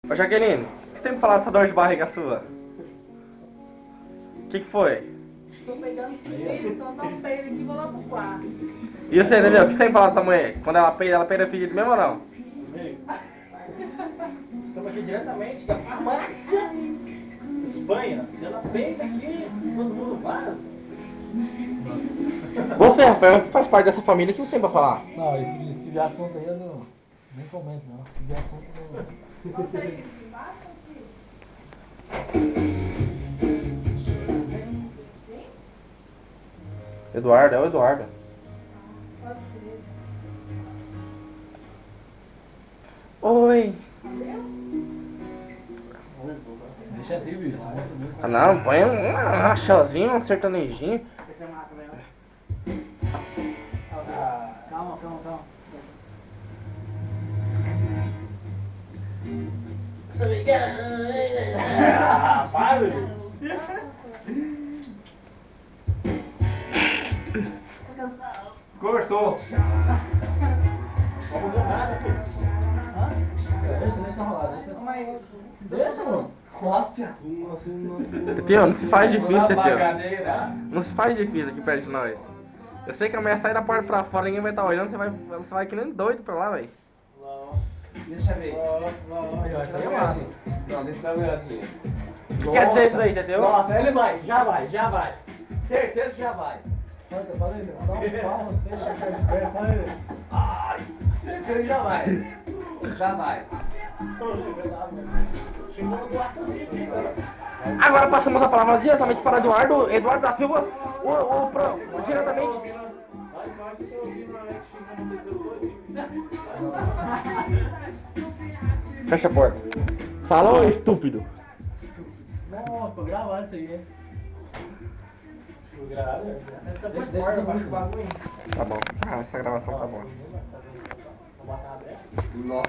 Ô Jaqueline, o que você tem pra falar dessa dor de barriga sua? O que foi? Tô pegando fedido, então dá um peido aqui e vou lá pro quarto. E você, entendeu? O que você tem pra falar dessa mulher? Quando ela peida fedido mesmo ou não? Estamos aqui diretamente da farmácia, Espanha. Se ela peida aqui, todo mundo vaza. Você, Rafael, que faz parte dessa família, o que você tem pra falar? Não, esse vier assunto aí eu não, nem comento não. Esse vier assunto eu não. Bota aí embaixo aqui. Eduardo, é o Eduardo. Pode ser. Oi. Deixa assim, bicho. Ah não, põe um axelzinho, um sertanejinho. Esse é massa, velho. Calma. Para, velho. Cortou. Vamos ver massa, pô. Deixa rolar, deixa, moço. Costa. Teteu, não se faz difícil, Teteu. Bagadeira. Não se faz difícil aqui perto de nós. Eu sei que amanhã sai da porta pra fora, ninguém vai estar olhando, você vai que nem doido pra lá, velho. Deixa eu ver. Isso aí é massa. Não, deixa eu ver assim. O que quer dizer isso aí, Teteu? Nossa, ele vai, já vai. Certeza que já vai. Fala aí, dá um pau, você, fica esperto, fala aí. Ai, certeza que já vai. Já vai. Chegou no quarto aqui, cara. Agora passamos a palavra diretamente para Eduardo da Silva, diretamente. Fecha a porta. Falou, estúpido. Não, ficou gravado isso aí, né? Ficou gravado, né? Deixa essa música. Tá bom. Ah, essa gravação tá boa. Não botar aberto. Nossa.